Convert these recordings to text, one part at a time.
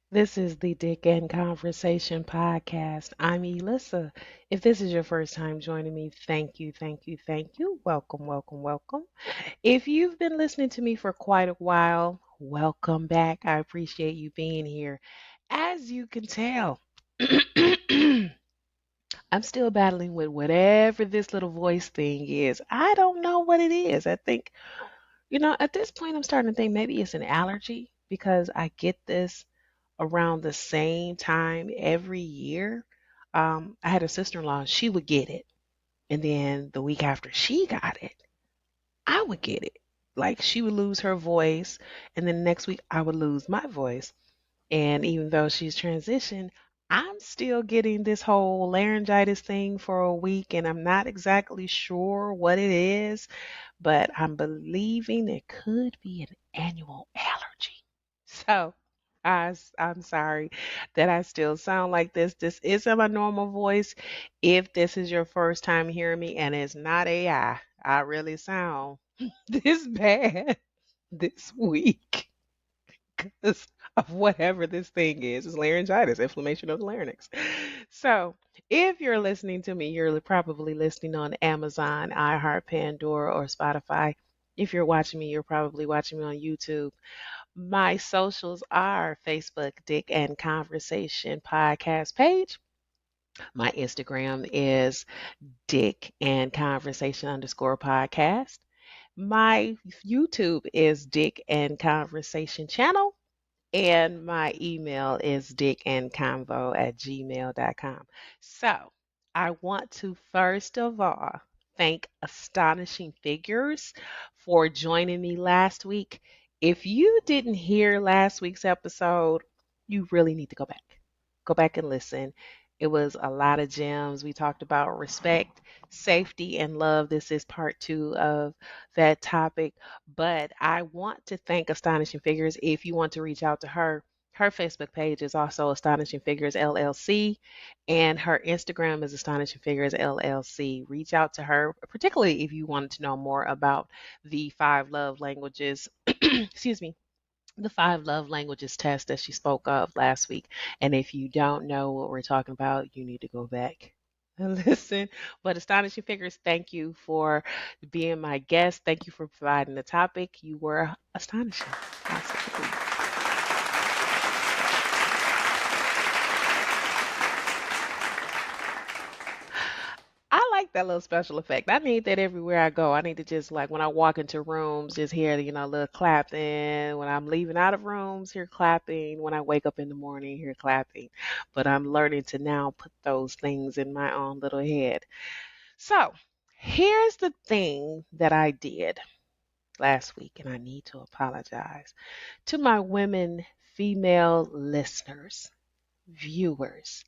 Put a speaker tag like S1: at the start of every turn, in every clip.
S1: This is the Dick and Conversation podcast. I'm Elissa. If this is your first time joining me, thank you, thank you, thank you. Welcome, welcome, welcome. If you've been listening to me for quite a while, welcome back. I appreciate you being here. As you can tell, I'm still battling with whatever this little voice thing is. I don't know what it is. I think, at this point, I'm starting to think maybe it's an allergy because I get this around the same time every year. I had a sister in law, she would get it. And then the week after she got it, I would get it. Like she would lose her voice, and then next week I would lose my voice. And even though she's transitioned, I'm still getting this whole laryngitis thing for a week, and I'm not exactly sure what it is, but I'm believing it could be an annual allergy. So I'm sorry that I still sound like this. This isn't my normal voice. If this is your first time hearing me and it's not AI, I really sound this bad this week because of whatever this thing is. It's laryngitis, inflammation of the larynx. So if you're listening to me, you're probably listening on Amazon, iHeart, Pandora, or Spotify. If you're watching me, you're probably watching me on YouTube. My socials are Facebook, Dick and Conversation podcast page. My Instagram is Dick and Conversation underscore podcast. My YouTube is Dick and Conversation channel. And my email is dickandconvo@gmail.com. So I want to first of all thank Astonishing Figures for joining me last week. If you didn't hear last week's episode, you really need to go back. Go back and listen. It was a lot of gems. We talked about respect, safety, and love. This is part 2 of that topic. But I want to thank Astonishing Figures. If you want to reach out to her, her Facebook page is also Astonishing Figures LLC, and her Instagram is Astonishing Figures LLC. Reach out to her, particularly if you wanted to know more about the 5 love languages. Excuse me, the 5 love languages test that she spoke of last week. And if you don't know what we're talking about, you need to go back and listen. But Astonishing Figures, thank you for being my guest. Thank you for providing the topic. You were astonishing. Absolutely. I like that little special effect. I need that everywhere I go. I need to just like when I walk into rooms, just hear a little clapping. When I'm leaving out of rooms, hear clapping. When I wake up in the morning, hear clapping. But I'm learning to now put those things in my own little head. So here's the thing that I did last week, and I need to apologize to my women, female listeners, viewers.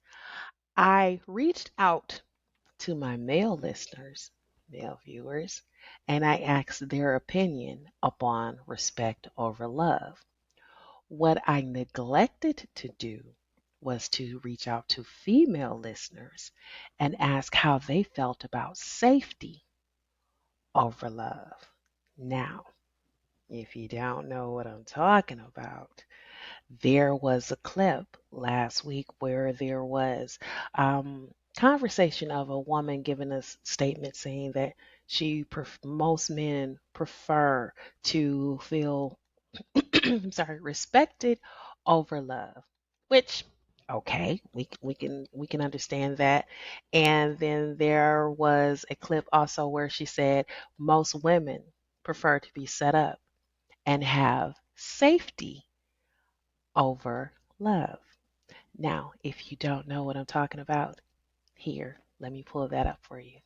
S1: I reached out to my male listeners, male viewers, and I asked their opinion upon respect over love. What I neglected to do was to reach out to female listeners and ask how they felt about safety over love. Now, if you don't know what I'm talking about, there was a clip last week where there was conversation of a woman giving a statement saying that most men prefer to feel I'm sorry, respected over love, which okay, we can understand that. And then there was a clip also where she said most women prefer to be set up and have safety over love. Now, if you don't know what I'm talking about, here, let me pull that up for you.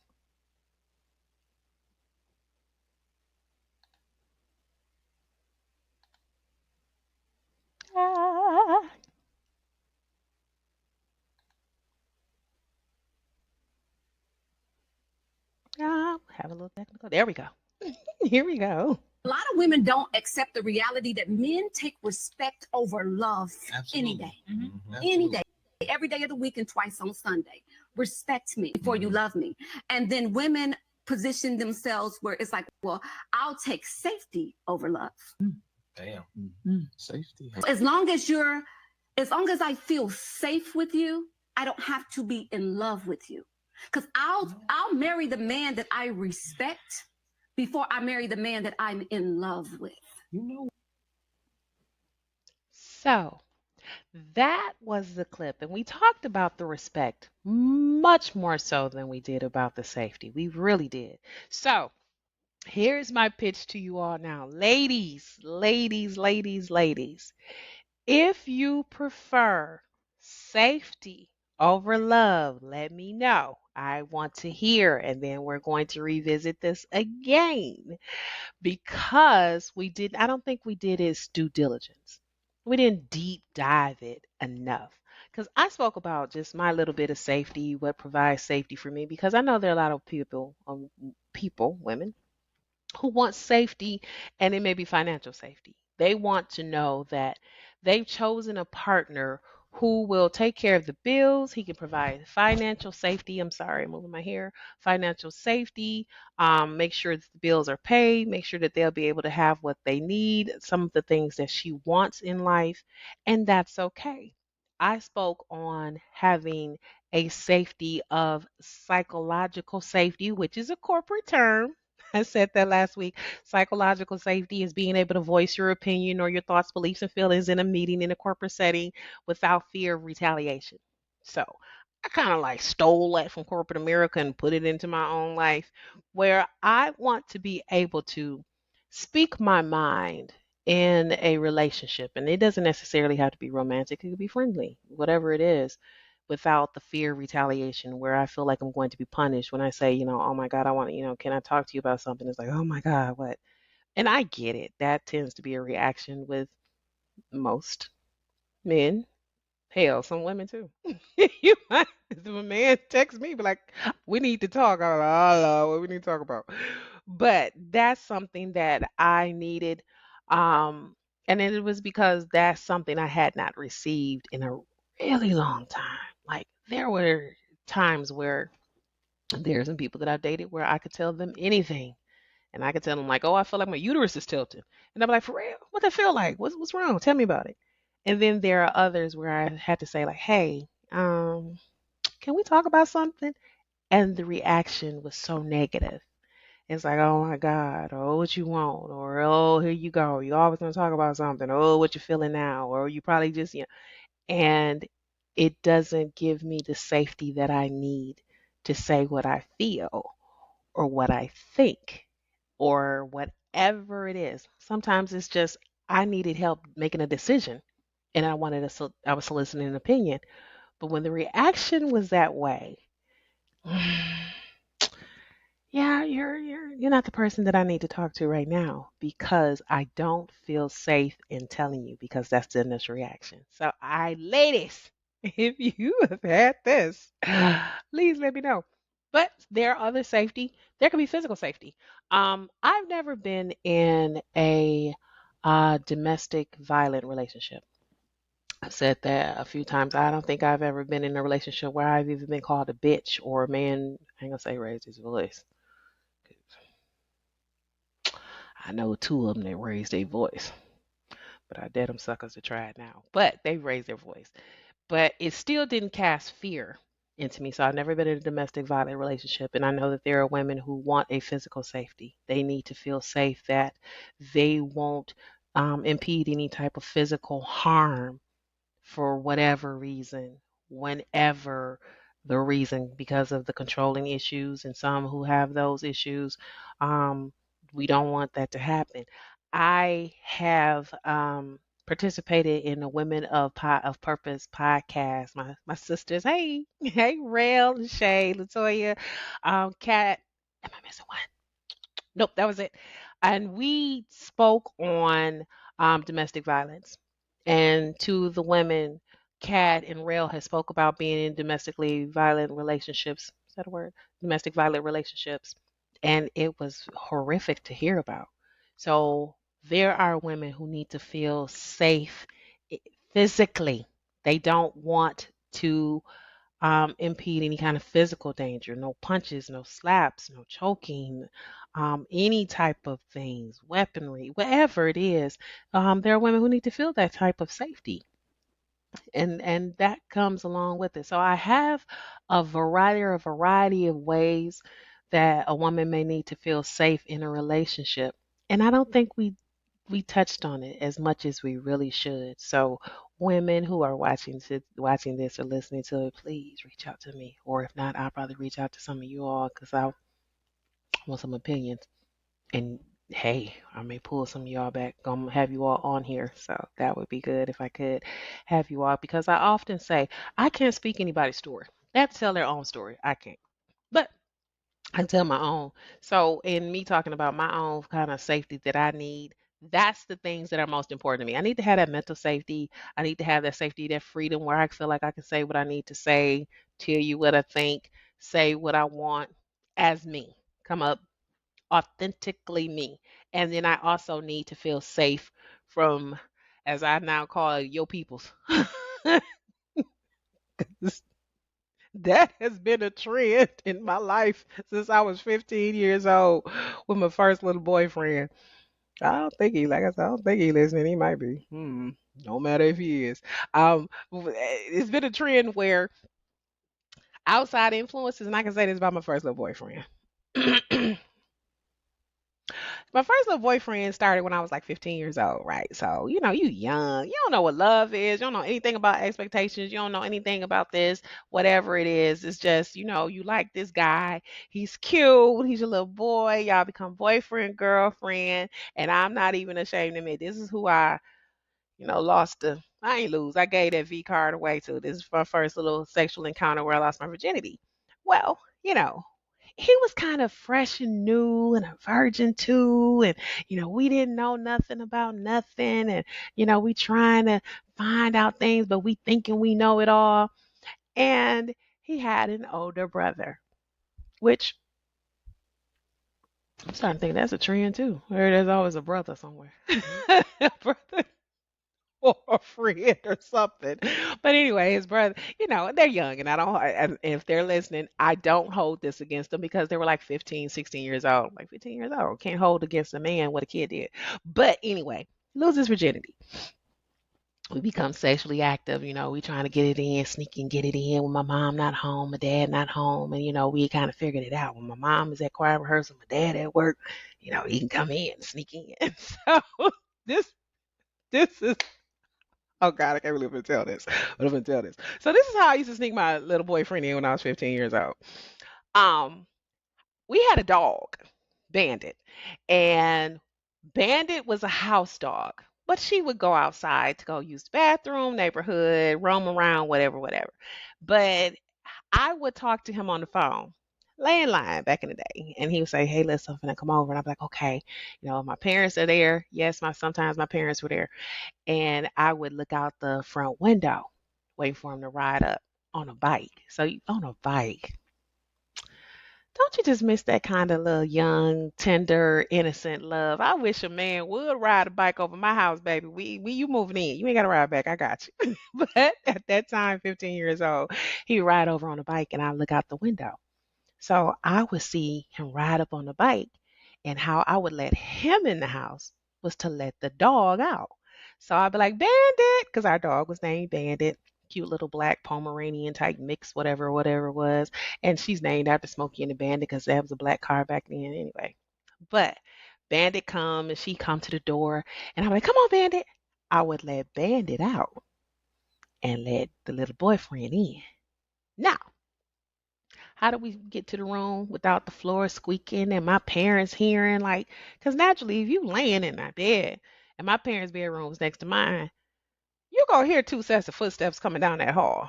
S1: Ah, have a little technical. There we go. Here we go.
S2: A lot of women don't accept the reality that men take respect over love any day. Any day, every day of the week and twice on Sunday. Respect me before you love me. And then women position themselves where it's like, well, I'll take safety over love.
S3: Damn.
S4: Safety.
S2: As long as you're As long as I feel safe with you, I don't have to be in love with you. Because I'll marry the man that I respect before I marry the man that I'm in love with.
S1: So that was the clip. And we talked about the respect much more so than we did about the safety. We really did. So here's my pitch to you all now. Ladies, ladies, ladies, ladies. If you prefer safety over love, let me know. I want to hear, and then we're going to revisit this again because I don't think we did its due diligence. We didn't deep dive it enough. Because I spoke about just my little bit of safety, what provides safety for me, because I know there are a lot of people, women, who want safety, and it may be financial safety. They want to know that they've chosen a partner who will take care of the bills. He can provide financial safety. I'm sorry, I'm moving my hair. Financial safety, make sure that the bills are paid, make sure that they'll be able to have what they need, some of the things that she wants in life, and that's okay. I spoke on having a safety of psychological safety, which is a corporate term. I said that last week. Psychological safety is being able to voice your opinion or your thoughts, beliefs, and feelings in a meeting in a corporate setting without fear of retaliation. So I kind of like stole that from corporate America and put it into my own life where I want to be able to speak my mind in a relationship. And it doesn't necessarily have to be romantic, it could be friendly, whatever it is, without the fear of retaliation where I feel like I'm going to be punished when I say, oh my God, I want to, can I talk to you about something? It's like, oh my God, what? And I get it. That tends to be a reaction with most men. Hell, some women too. You might, if a man texts me, be like, we need to talk. I'm like, oh, what we need to talk about. But that's something that I needed. Um, and it was because that's something I had not received in a really long time. Like there were times where there's some people that I've dated where I could tell them anything. And I could tell them like, oh, I feel like my uterus is tilted. And I'm like, for real? What that feel like? What's wrong? Tell me about it. And then there are others where I had to say like, hey, can we talk about something? And the reaction was so negative. It's like, oh my God, or what you want, or oh, here you go. You always want to talk about something. Oh, what you feeling now, or you probably just, and it doesn't give me the safety that I need to say what I feel or what I think or whatever it is. Sometimes it's just I needed help making a decision and I was soliciting an opinion. But when the reaction was that way, yeah, you're not the person that I need to talk to right now because I don't feel safe in telling you because that's the initial reaction. So ladies, if you have had this, please let me know. But there are other safety. There can be physical safety. I've never been in a domestic violent relationship. I've said that a few times. I don't think I've ever been in a relationship where I've even been called a bitch or a man, I ain't gonna say raised his voice. I know two of them that raised their voice, but I dare them suckers to try it now. But they raised their voice. But it still didn't cast fear into me. So I've never been in a domestic violent relationship. And I know that there are women who want a physical safety. They need to feel safe that they won't impede any type of physical harm for whatever reason, whenever the reason, because of the controlling issues, and some who have those issues, um, we don't want that to happen. I have participated in the Women of Purpose podcast. My sisters, hey, hey, Rail, Shay, Latoya, Kat. Am I missing one? Nope, that was it. And we spoke on domestic violence. And to the women, Kat and Rail has spoke about being in domestically violent relationships. Is that a word? Domestic violent relationships. And it was horrific to hear about. So there are women who need to feel safe physically. They don't want to impede any kind of physical danger. No punches, no slaps, no choking, any type of things, weaponry, whatever it is. There are women who need to feel that type of safety. and that comes along with it. So I have a variety of ways that a woman may need to feel safe in a relationship. And I don't think we touched on it as much as we really should. So women who are watching this or listening to it, please reach out to me. Or if not, I'll probably reach out to some of you all because I want some opinions. And hey, I may pull some of y'all back. Gonna have you all on here. So that would be good if I could have you all because I often say I can't speak anybody's story. They have to tell their own story. I can't. But I tell my own. So in me talking about my own kind of safety that I need, that's the things that are most important to me. I need to have that mental safety. I need to have that safety, that freedom where I feel like I can say what I need to say, tell you what I think, say what I want as me. Come up authentically me. And then I also need to feel safe from, as I now call it, your peoples. That has been a trend in my life since I was 15 years old with my first little boyfriend. I don't think he, like I said, I don't think he listening. He might be. No matter if he is. It's been a trend where outside influences, and I can say this about my first little boyfriend. My first little boyfriend started when I was like 15 years old, right? So, you young. You don't know what love is. You don't know anything about expectations. You don't know anything about this, whatever it is. It's just, you like this guy. He's cute. He's your little boy. Y'all become boyfriend, girlfriend. And I'm not even ashamed to admit this is who lost the, I ain't lose. I gave that V card away too. This is my first little sexual encounter where I lost my virginity. Well, he was kind of fresh and new and a virgin too. And, we didn't know nothing about nothing. And, we trying to find out things, but we thinking we know it all. And he had an older brother, which I'm starting to think that's a trend too. Where there's always a brother somewhere. A brother or a friend or something. But anyway, his brother, they're young and and if they're listening, I don't hold this against them because they were like 15, 16 years old. Like 15 years old. Can't hold against a man what a kid did. But anyway, loses virginity. We become sexually active, we trying to get it in, sneak and get it in when my mom not home, my dad not home, and we kind of figured it out. When my mom is at choir rehearsal, my dad at work, he can come in and sneak in. So this this is, oh God, I can't believe I'm gonna tell this. But I'm gonna tell this. So this is how I used to sneak my little boyfriend in when I was 15 years old. Um, we had a dog, Bandit, and Bandit was a house dog, but she would go outside to go use the bathroom, neighborhood, roam around, whatever, whatever. But I would talk to him on the phone, landline back in the day, and he would say, "Hey, listen, I'm gonna come over," and I'd be like, "Okay." My parents are there. Yes, sometimes my parents were there, and I would look out the front window, waiting for him to ride up on a bike. So on a bike, don't you just miss that kind of little young, tender, innocent love? I wish a man would ride a bike over my house, baby. We you moving in. You ain't gotta ride back. I got you. But at that time, 15 years old, he would ride over on a bike and I look out the window. So I would see him ride up on the bike, and how I would let him in the house was to let the dog out. So I'd be like, Bandit, because our dog was named Bandit, cute little black Pomeranian type mix, whatever, whatever it was. And she's named after Smokey and the Bandit because that was a black car back then anyway. But Bandit come and she come to the door, and I'm like, come on, Bandit. I would let Bandit out and let the little boyfriend in. Now, how do we get to the room without the floor squeaking and my parents hearing? Like, because naturally, if you laying in my bed and my parents' bedroom was next to mine, you're going to hear two sets of footsteps coming down that hall.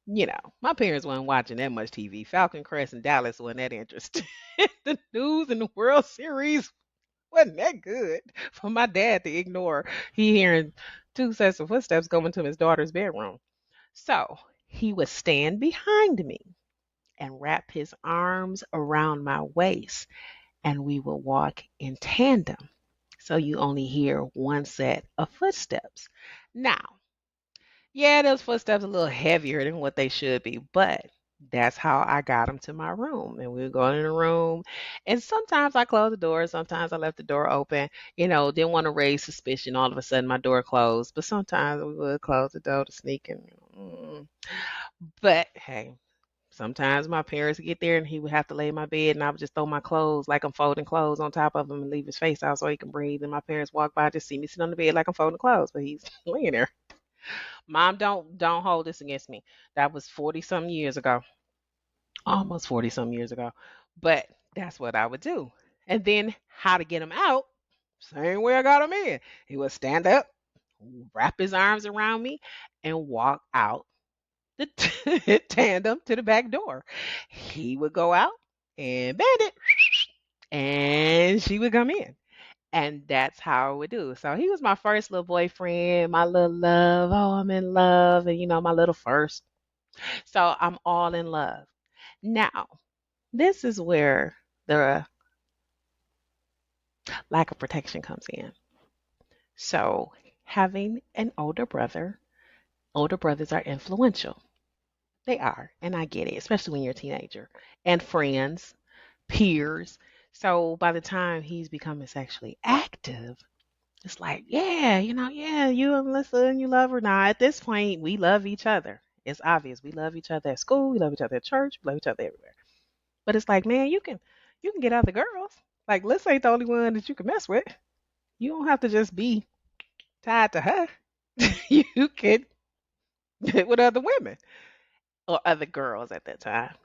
S1: My parents weren't watching that much TV. Falcon Crest and Dallas wasn't that interesting. The news and the World Series wasn't that good for my dad to ignore. He hearing two sets of footsteps going to his daughter's bedroom. So he would stand behind me and wrap his arms around my waist, and we would walk in tandem. So you only hear one set of footsteps. Now, yeah, those footsteps are a little heavier than what they should be, but That's how I got him to my room. And we would go in the room. And sometimes I closed the door. Sometimes I left the door open. Didn't want to raise suspicion. All of a sudden, my door closed. But sometimes we would close the door to sneak in. But hey, sometimes my parents would get there and he would have to lay in my bed and I would just throw my clothes like I'm folding clothes on top of him and leave his face out so he can breathe. And my parents walk by just see me sit on the bed like I'm folding clothes, but he's laying there. Mom, don't hold this against me. That was 40 some years ago. Almost 40 some years ago. But that's what I would do. And then how to get him out, same way I got him in. He would stand up, wrap his arms around me, and walk out the tandem to the back door. He would go out and bend it, and she would come in. And that's how I would do. So he was my first little boyfriend, my little love. Oh, I'm in love. And, my little first. So I'm all in love. Now, this is where the lack of protection comes in. So, having an older brothers are influential. They are. And I get it, especially when you're a teenager. And friends, peers. So by the time he's becoming sexually active, it's like, yeah, yeah, you and Melissa and you love her. Now, at this point, we love each other. It's obvious. We love each other at school. We love each other at church. We love each other everywhere. But it's like, man, you can get other girls. Like, Melissa ain't the only one that you can mess with. You don't have to just be tied to her. You can get with other women or other girls at that time,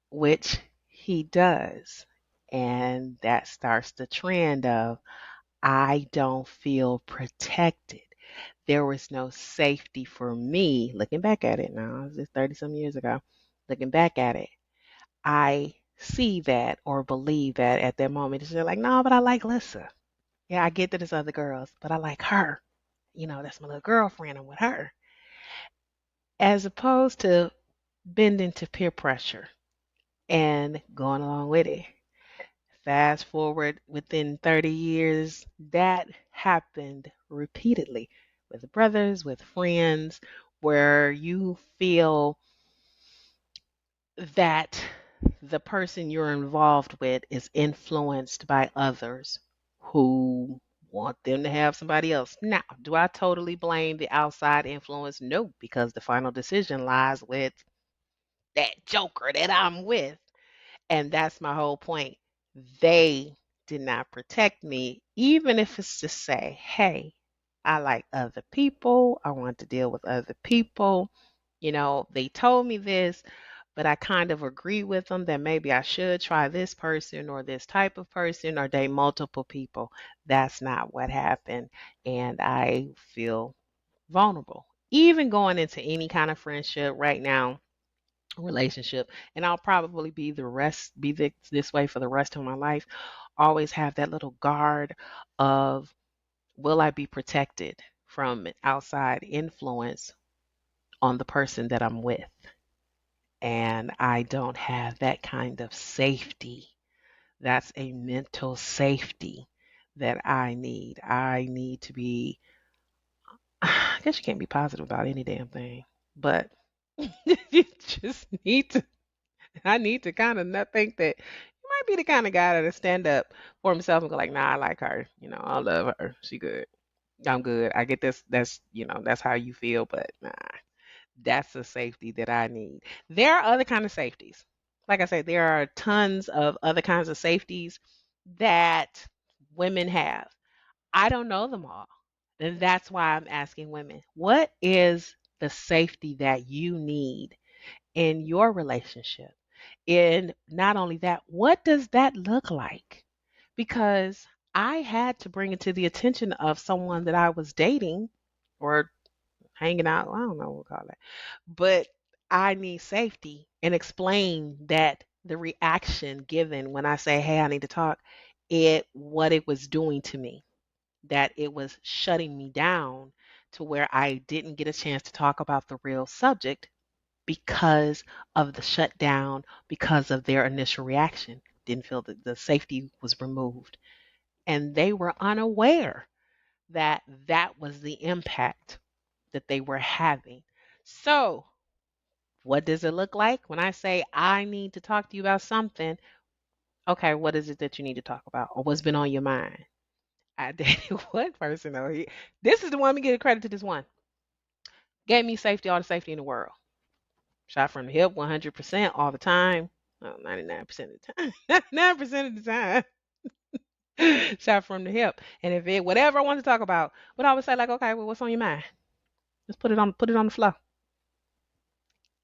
S1: which he does. And that starts the trend of I don't feel protected. There was no safety for me. Looking back at it now, this is 30 some years ago. Looking back at it, I see that or believe that at that moment. It's just like, no, but I like Lissa. Yeah, I get that it's other girls, but I like her. That's my little girlfriend. I'm with her. As opposed to bending to peer pressure and going along with it. Fast forward within 30 years, that happened repeatedly with brothers, with friends, where you feel that the person you're involved with is influenced by others who want them to have somebody else. Now, do I totally blame the outside influence? No, because the final decision lies with that joker that I'm with. And that's my whole point. They did not protect me, even if it's to say, hey, I like other people. I want to deal with other people. They told me this, but I kind of agree with them that maybe I should try this person or this type of person or date multiple people. That's not what happened. And I feel vulnerable. Even going into any kind of friendship right now, relationship, and I'll probably be this way for the rest of my life. Always have that little guard of will I be protected from outside influence on the person that I'm with? And I don't have that kind of safety. That's a mental safety that I need. I need to be, I guess you can't be positive about any damn thing, but you just need to I need to kind of not think that you might be the kind of guy that'll stand up for himself and go like, nah, I like her. I love her. She good. I'm good. I get this. That's how you feel, but nah, that's the safety that I need. There are other kind of safeties. Like I said, there are tons of other kinds of safeties that women have. I don't know them all. And that's why I'm asking women, what is the safety that you need in your relationship? And not only that, what does that look like? Because I had to bring it to the attention of someone that I was dating or hanging out. I don't know what we'll call it. But I need safety and explain that the reaction given when I say, hey, I need to talk, what it was doing to me, that it was shutting me down to where I didn't get a chance to talk about the real subject because of the shutdown, because of their initial reaction. Didn't feel that the safety was removed. And they were unaware that that was the impact that they were having. So, What does it look like? When I say I need to talk to you about something, okay, what is it that you need to talk about or what's been on your mind? I dated one person though. This is the one we get credit to this one. Gave me safety, all the safety in the world. Shot from the hip 100% all the time. Oh, 99% of the time. 99% of the time. Shot from the hip. And if it whatever I want to talk about, would I would say like, okay, well, what's on your mind? Let's put it on the floor.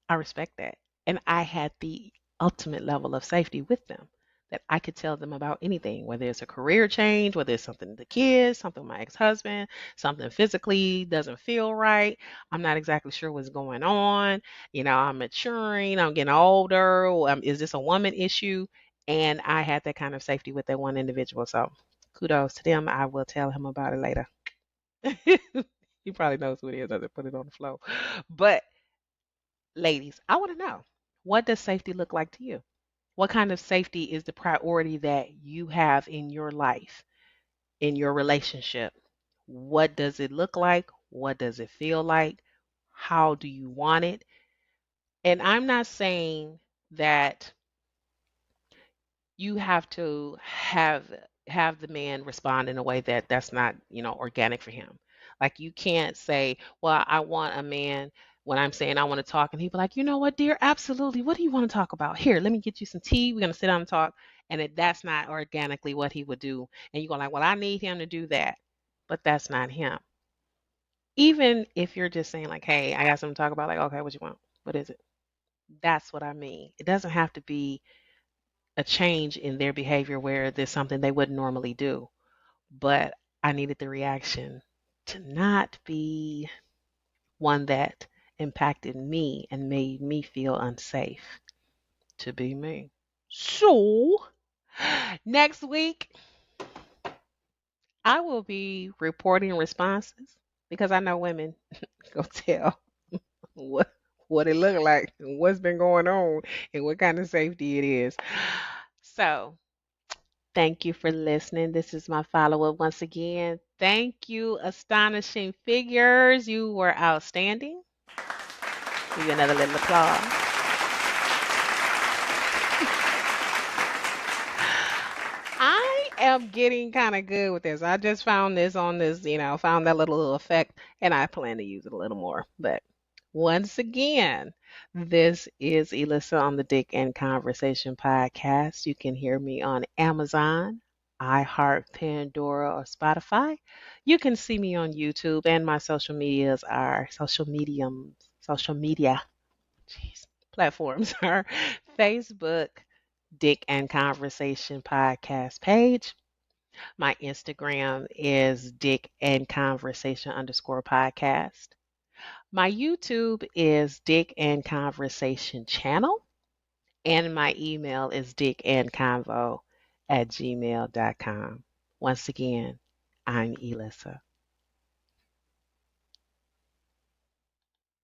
S1: I respect that. And I had the ultimate level of safety with them that I could tell them about anything, whether it's a career change, whether it's something with the kids, something with my ex-husband, something physically doesn't feel right. I'm not exactly sure what's going on. I'm maturing, I'm getting older. Is this a woman issue? And I had that kind of safety with that one individual. So kudos to them. I will tell him about it later. He probably knows who it is. I just put it on the floor. But ladies, I want to know, what does safety look like to you? What kind of safety is the priority that you have in your life, in your relationship? What does it look like? What does it feel like? How do you want it? And I'm not saying that you have to have the man respond in a way that's not organic for him. Like you can't say, well, I want a man, when I'm saying I want to talk, and he'd be like, you know what, dear, absolutely, what do you want to talk about? Here, let me get you some tea, we're going to sit down and talk. And that's not organically what he would do. And you're going like, well, I need him to do that, but that's not him. Even if you're just saying like, hey, I got something to talk about, like, okay, what you want, what is it? That's what I mean. It doesn't have to be a change in their behavior where there's something they wouldn't normally do. But I needed the reaction to not be one that impacted me and made me feel unsafe to be me. So, next week, I will be reporting responses because I know women go tell what what it looked like and what's been going on and what kind of safety it is. So, thank you for listening. This is my follow up once again. Thank you, astonishing figures. You were outstanding. Give you another little applause. I am getting kind of good with this. I just found this on this, found that little effect, and I plan to use it a little more. But once again, this is Elissa on the Dick and Conversation podcast. You can hear me on Amazon, iHeart, Pandora, or Spotify. You can see me on YouTube, and my social medias are social media, jeez, platforms are Facebook, Dick and Conversation podcast page. My Instagram is Dick and Conversation _ podcast. My YouTube is Dick and Conversation channel. And my email is dickandconvo@gmail.com. Once again, I'm Elissa.